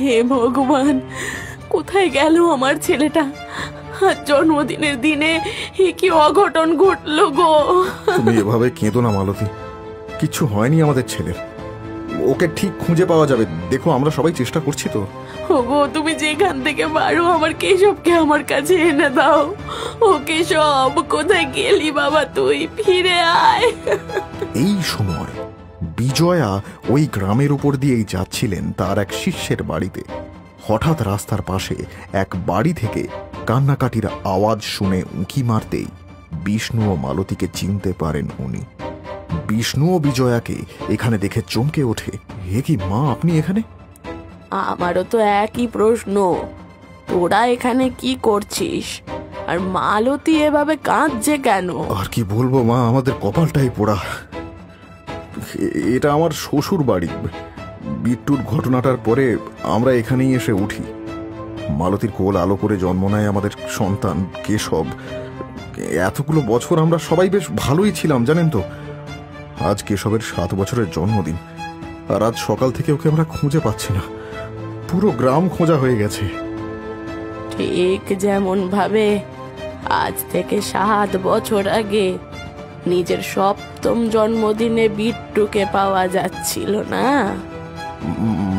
হে ভগবান, কোথায় গেল আমার ছেলেটা? আজ জন্মদিনের দিনে কি অঘটন ঘটলো গো! তুমি এভাবে কেঁদো না মালতী, কিচ্ছু হয়নি আমাদের ছেলের। ওকে ঠিক খুঁজে পাওয়া যাবে, দেখো আমরা সবাই চেষ্টা করছি তো। ওগো, তুমি যেখান থেকে পারো আমার কেশবকে আমার কাছে এনে দাও। ও কেশব, কোথায় গেলি বাবা? তুই ফিরে আয়। এই সময় বিজয়া ওই গ্রামের উপর দিয়েই যাচ্ছিলেন তার এক শিষ্যের বাড়িতে। হঠাৎ রাস্তার পাশে এক বাড়ি থেকে কান্নাকাটির আওয়াজ শুনে উঁকি মারতেই বিষ্ণু ও মালতীকে চিনতে পারেন উনি। বিষ্ণু ও বিজয়াকে এখানে দেখে চমকে ওঠে। হে কি মা, আপনি এখানে? আমারও তো একই প্রশ্ন, তোরা এখানে কি করছিস? আর মালতী এভাবে কাঁদছে কেন? আর কি বলবো মা, আমাদের কপালটাই পোড়া। এটা আমার শ্বশুর বাড়ি। বিট্টুর ঘটনাটার পরে আমরা এখানেই এসে উঠি। মালতীর কোল আলো করে জন্ম নেয় আমাদের সন্তান কেশব। এতগুলো বছর আমরা সবাই বেশ ভালোই ছিলাম জানেন তো। আজ কেশবের 7 বছরের জন্মদিন, আর আজ সকাল থেকে ওকে আমরা খুঁজে পাচ্ছি না। পুরো গ্রাম খোঁজা হয়ে গেছে। ঠিক যেমন ভাবে আজ থেকে 7 বছর আগে নিজের 7ম জন্মদিনে বিট্টুকে পাওয়া যাচ্ছিল না।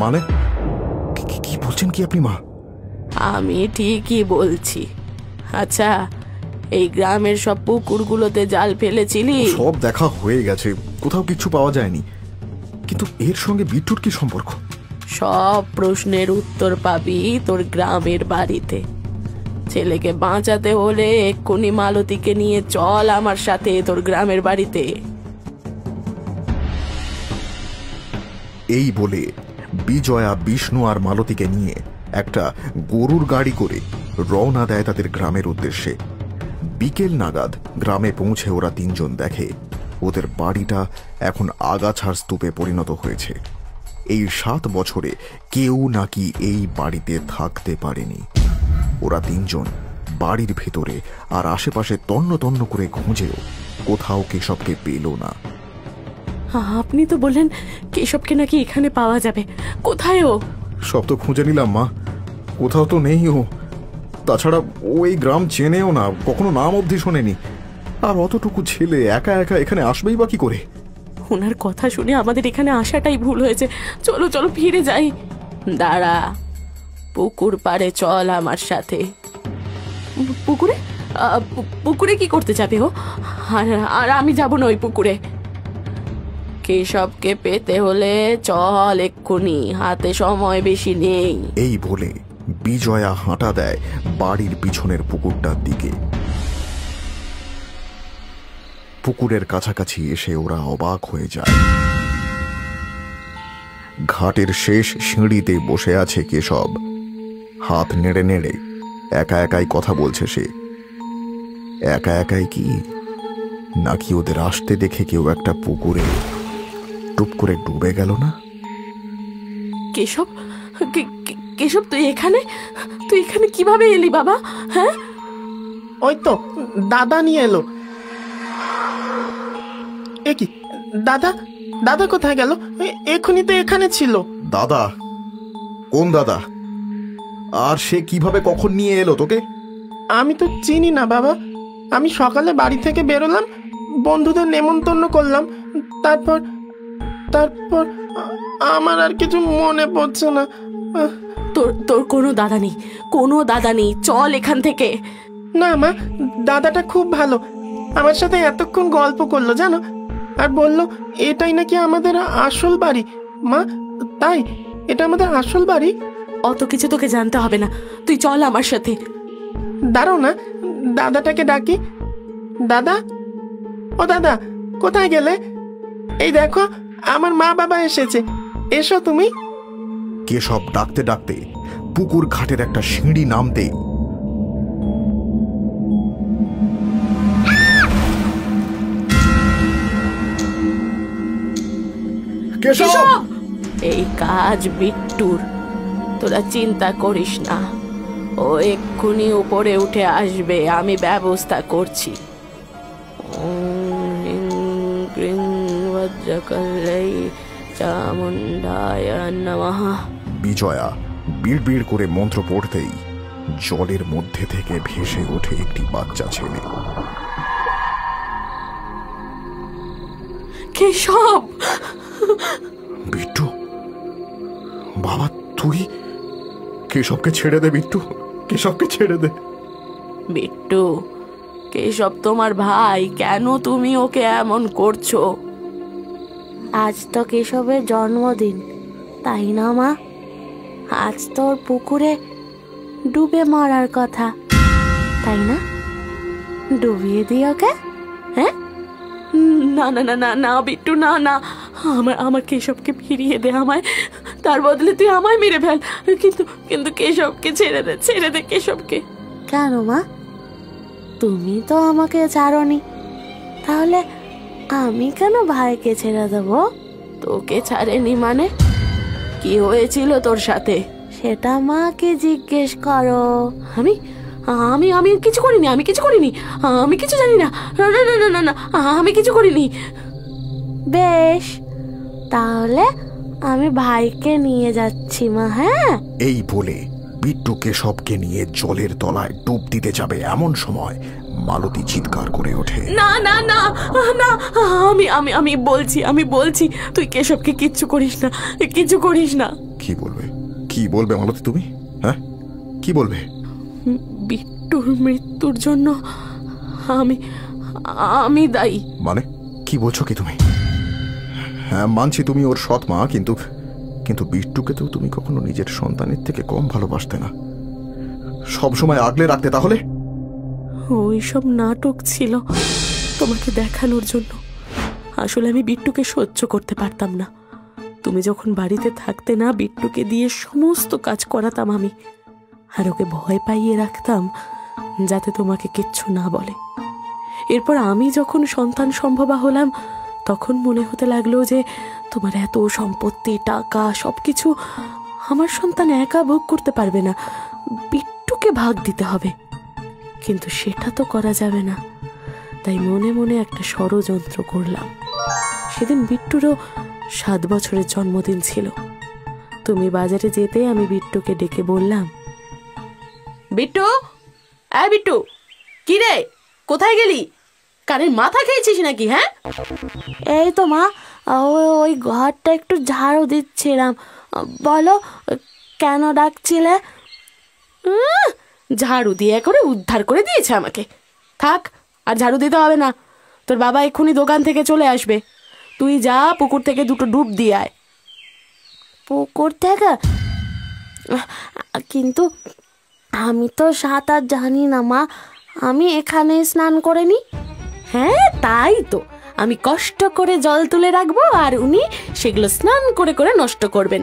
মানে কি বলছেন কি আপনি মা? আমি ঠিকই বলছি। আচ্ছা, এই গ্রামের সব পুকুরগুলোতে জাল ফেলেছিলি? সব দেখা হয়ে গেছে, কোথাও কিছু পাওয়া যায়নি। কিন্তু এর সঙ্গে বিট্টুর কি সম্পর্ক? সব প্রশ্নের উত্তর পাবি তোর গ্রামের বাড়িতে। ছেলেকে বাঁচাতে হলে এক্ষুনি মালতীকে নিয়ে চল আমার সাথে তোর গ্রামের বাড়িতে। এই বলে বিজয়া বিষ্ণু আর মালতীকে নিয়ে একটা গরুর গাড়ি করে রওনা দেয় তাদের গ্রামের উদ্দেশ্যে। বিকেল নাগাদ গ্রামে পৌঁছে ওরা 3 জন দেখে ওদের বাড়িটা এখন আগাছার স্তূপে পরিণত হয়েছে। এই 7 বছরে কেউ নাকি এই বাড়িতে থাকতে পারেনি। ওরা 3 জন বাড়ির ভেতরে আর আশেপাশে তন্ন তন্ন করে খুঁজেও কোথাও কেশবকে পেল না। আপনি তো বললেন কেশবকে নাকি এখানে পাওয়া যাবে, কোথায় ও? সব তো খুঁজে নিলাম মা, কোথাও তো নেই ও। তাছাড়া ওই গ্রাম চেনেও না, কখনো নাম অবধি শোনেনি। আর অতটুকু ছেলে একা একা এখানে আসবেই বা কি করে? ওনার কথা শুনে আমাদের এখানে আসাটাই ভুল হয়েছে। চলো চলো ফিরে যাই। দাঁড়া, পুকুর পাড়ে চল আমার সাথে। পুকুরে? পুকুরে কি করতে যাবে ও? আর আমি যাব না ওই পুকুরে। কেশবকে পেতে হলে চল এক্ষুনি, হাতে সময় বেশি নেই। এই বলে বিজয়া হাঁটা দেয় বাড়ির পিছনের পুকুরটার দিকে। পুকুরের কাছাকাছি এসে ওরা অবাক হয়ে যায়। ঘাটের শেষ সিঁড়িতে বসে আছে কেশব। হাত নেড়ে নেড়ে একা একাই কথা বলছে সে। একা একাই কি, নাকি ওদের আসতে দেখে কেউ একটা পুকুরে টুপ করে ডুবে গেল না? কেশব, কেশব তুই এখানে কিভাবে এলি বাবা? হ্যাঁ, ওই তো দাদা নিয়ে এলো। এ কি দাদা? দাদা কোথায় গেল? এখনই তো এখানে ছিল। দাদা? কোন দাদা? আর সে কিভাবে কখন নিয়ে এলো তোকে? আমি তো চিনি না বাবা। আমি সকালে বাড়ি থেকে বেরোলাম, বন্ধুদের নেমন্তন্ন করলাম, তারপর তারপর আমার আর কিছু মনে পড়ছে না। তোর কোনো দাদা নেই? কোনো দাদা নেই? চল এখান থেকে। না মা, দাদাটা খুব ভালো, আমার সাথে এতক্ষণ গল্প করলো জানো, আর বলল এটাই নাকি আমাদের আসল বাড়ি। মা, তাই এটা আমাদের আসল বাড়ি? অত কিছু তোকে জানতে হবে না, তুই চল আমার সাথে। দাঁড়াও না, দাদাটাকে ডাকি। দাদা, ও দাদা, কোথায় গেলে? এই দেখো আমার মা বাবা এসেছে, এসো তুমি। কেশব ডাকতে ডাকতে পুকুর ঘাটের একটা সিঁড়ি নামতেই কেশব! এই কাজ বিট্টুর, তোরা চিন্তা করিস না, ও এক্ষুনি উপরে উঠে আসবে, আমি ব্যবস্থা করছি। বিজয়া বিড় করে মন্ত্র পড়তেই জলের মধ্যে থেকে ভেসে ওঠে একটি বাচ্চা ছেলে। কেশব! বিট্টু, বাবা তুই? কেশবকে ছেড়ে দে বিট্টু, কেশবকে ছেড়ে দে। বিট্টু, কেশব তোমার ভাই, কেন তুমি ওকে এমন করছো? আজ তো কেশবের জন্মদিন, তাই না মা? আজ তোর পুকুরে ডুবে মরার কথা, তাই না? ডুবিয়ে দিই ওকে। হ্যাঁ? না না না না না বিট্টু, না না, আমার কেশবকে ফিরিয়ে দে আমায়, তার বদলে তুই আমায় মেরে ফেল, কিন্তু কিন্তু কেশবকে ছেড়ে দে, ছেড়ে দে কেশবকে। কেন মা? তুমি তো আমাকে ছাড়নি, তাহলে আমি কেন ভাইকে ছেড়ে দেবো? তোকে ছাড়েনি মানে? কি হয়েছিল তোর সাথে? সেটা মাকে জিজ্ঞেস করো। আমি আমি আমি কিছু করিনি, আমি কিছু করিনি, আমি কিছু জানি না, না না না না না, আমি কিছু করিনি। বেশ, তাহলে আমি ভাইকে নিয়ে যাচ্ছি মা। হ্যাঁ। এই বলে বিট্টু কেশবকে নিয়ে জলের তলায় ডুব দিতে যাবে, এমন সময় মালতী চিৎকার করে ওঠে, না না না না, আমি আমি আমি বলছি, আমি বলছি, তুই কেশবকে কিচ্ছু করিস না, কিছু করিস না। কি বলবে, কি বলবে মালতী তুমি? হ্যাঁ, কি বলবে? বিট্টুর মৃত্যুর জন্য আমি আমি দায়ী। মানে কি বলছো কি তুমি? হ্যাঁ মানছি তুমি ওর সৎ মা, কিন্তু কিন্তু বিট্টুকে তো তুমি কখনো নিজের সন্তানের থেকে কম ভালোবাসতে না, সব সময় আগলে রাখতে। তাহলে ওই সব নাটক ছিল তোমাকে দেখানোর জন্য। আসলে আমি বিট্টুকে সহ্য করতে পারতাম না। তুমি যখন বাড়িতে থাকতে না, বিট্টুকে দিয়ে সমস্ত কাজ করাতাম আমি, আর ওকে ভয় পাইয়ে রাখতাম যাতে তোমাকে কিচ্ছু না বলে। এরপর আমি যখন সন্তান সম্ভবা হলাম, তখন মনে হতে লাগলো যে তোমার এত সম্পত্তি, টাকা, সবকিছু আমার সন্তান একা ভোগ করতে পারবে না, বিট্টুকে ভাগ দিতে হবে। কিন্তু সেটা তো করা যাবে না, তাই মনে মনে একটা ষড়যন্ত্র করলাম। সেদিন বিট্টুরও 7 বছরের জন্মদিন ছিল। তুমি বাজারে যেতে আমি বিট্টুকে ডেকে বললাম, বিট্টু, আয় বিট্টু, কি রে, কোথায় গেলি? কানের মাথা খেয়েছিস নাকি? হ্যাঁ, এই তো মা, ওই ঘরটা একটু ঝাড়ু দিচ্ছিলাম। বলো, কেন ডাকছিলে? ঝাড়ু দিয়ে করে উদ্ধার করে দিয়েছে আমাকে। থাক, আর ঝাড়ু দিতে হবে না, তোর বাবা এক্ষুনি দোকান থেকে চলে আসবে। তুই যা, পুকুর থেকে 2টো ডুব দিয়ে আয়। পুকুর থেকে? কিন্তু আমি তো সাঁতার জানি না মা, আমি এখানে স্নান করে নি। হ্যাঁ তাই তো, আমি কষ্ট করে জল তুলে রাখবো, আর উনি সেগুলো স্নান করে করে নষ্ট করবেন।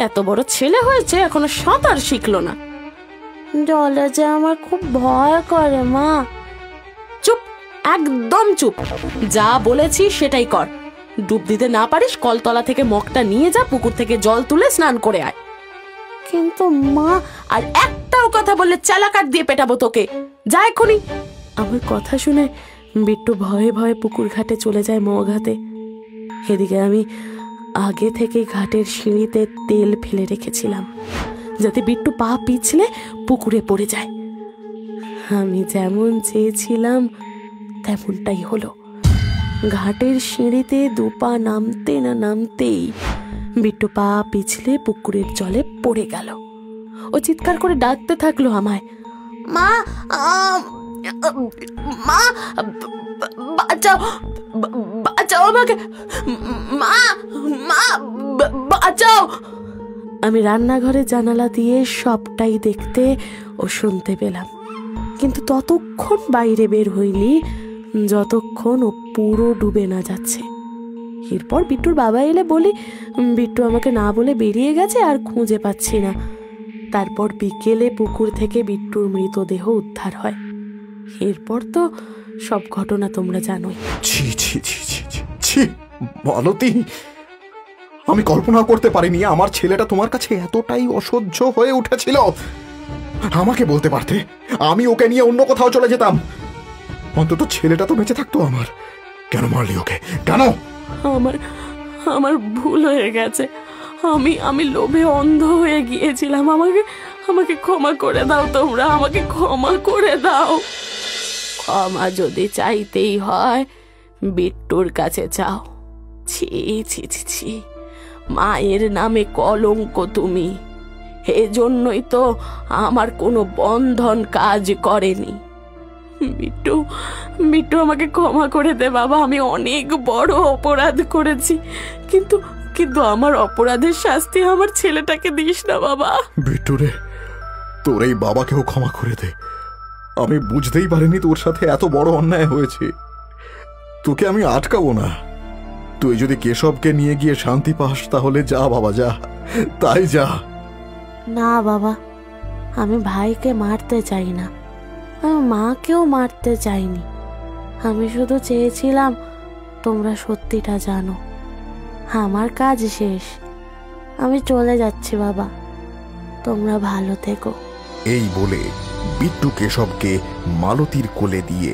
এত বড় ছেলে হয়েছে, এখনো সাঁতার শিখলো না। জলে যে আমার খুব ভয় করে মা। চুপ, একদম চুপ, যা বলেছি সেটাই কর। ডুব দিতে না পারিস, কলতলা থেকে মগটা নিয়ে যা, পুকুর থেকে জল তুলে স্নান করে আয়। কিন্তু মা, আর একটাও কথা বললে চালাকাট দিয়ে পেটাবো তোকে, যা এক্ষুনি। আমার কথা শুনে বিট্টু ভয়ে ভয়ে পুকুর ঘাটে চলে যায় মগ হাতে। এদিকে আমি আগে থেকে ঘাটের সিঁড়িতে তেল ফেলে রেখেছিলাম, যাতে বিট্টু পা পিছলে পুকুরে পড়ে যায়। আমি যেমন চেয়েছিলাম তেমনটাই হলো। ঘাটের সিঁড়িতে 2 পা নামতে না নামতেই বিট্টু পা পিছলে পুকুরের জলে পড়ে গেল। ও চিৎকার করে ডাকতে থাকলো আমায়, মা, মা, বাঁচাও, বাঁচাও আমাকে, মা, মা, বাঁচাও। আমি রান্নাঘরের জানালা দিয়ে সবটাই দেখতে ও শুনতে পেলাম, কিন্তু ততক্ষণ বাইরে বের হইনি যতক্ষণ ও পুরো ডুবে না যাচ্ছে। এরপর বিট্টুর বাবা এলে বলি, বিট্টু আমাকে না বলে বেরিয়ে গেছে, আর খুঁজে পাচ্ছি না। তারপর বিকেলে পুকুর থেকে বিট্টুর মৃতদেহ উদ্ধার হয়। এরপর তো সব ঘটনা তোমরা জানোই। ছি ছি ছি ছি ছি ছি মালতী, আমি কল্পনা করতে পারিনি আমার ছেলেটা তোমার কাছে এতটাই অসহ্য হয়ে উঠেছিল। আমাকে বলতে পারতে, আমি ওকে নিয়ে অন্য কোথাও চলে যেতাম, অন্তত ছেলেটা তো বেঁচে থাকতো আমার। কেন মারলি ওকে, কেন? আমার আমার ভুল হয়ে গেছে, আমি আমি লোভে অন্ধ হয়ে গিয়েছিলাম। আমাকে আমাকে ক্ষমা করে দাও, তোমরা আমাকে ক্ষমা করে দাও। ক্ষমা যদি চাইতেই হয় বিট্টুর কাছে চাও। ছি ছি ছি ছি, মায়ের নামে কলঙ্ক তুমি। এজন্যই তো আমার কোনো বন্ধন কাজ করেনি। বিট্টু, বিট্টু আমাকে ক্ষমা করে দে বাবা, আমি অনেক বড় অপরাধ করেছি, কিন্তু কিন্তু আমার অপরাধের শাস্তি আমার ছেলেটাকে দিস না বাবা। বিট্টু রে, তোর এই বাবাকেও ক্ষমা করে দে। আমি বুঝতেই পারিনি তোর সাথে এত বড় অন্যায় হয়েছে। তোকে আমি আটকাবো না। তুই যদি কেশবকে নিয়ে গিয়ে শান্তি পাস তাহলে যা বাবা, যা, তাই যা। না বাবা, আমি ভাইকে মারতে চাই না, আমি মাকেও মারতে চাইনি। আমি শুধু চেয়েছিলাম তোমরা সত্যিটা জানো। আমার কাজ শেষ, আমি চলে যাচ্ছি বাবা, তোমরা ভালো থেকো। এই বলে বিট্টু কেশবকে মালতীর কোলে দিয়ে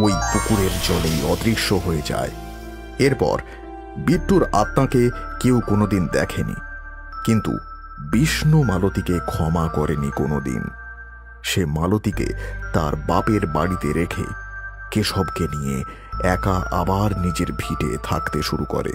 ওই পুকুরের জলেই অদৃশ্য হয়ে যায়। এরপর বিট্টুর আত্মাকে কেউ কোনোদিন দেখেনি, কিন্তু বিষ্ণু মালতীকে ক্ষমা করেনি কোনোদিন। সে মালতীকে তার বাপের বাড়িতে রেখে কেশবকে নিয়ে একা আবার নিজের ভিটে থাকতে শুরু করে।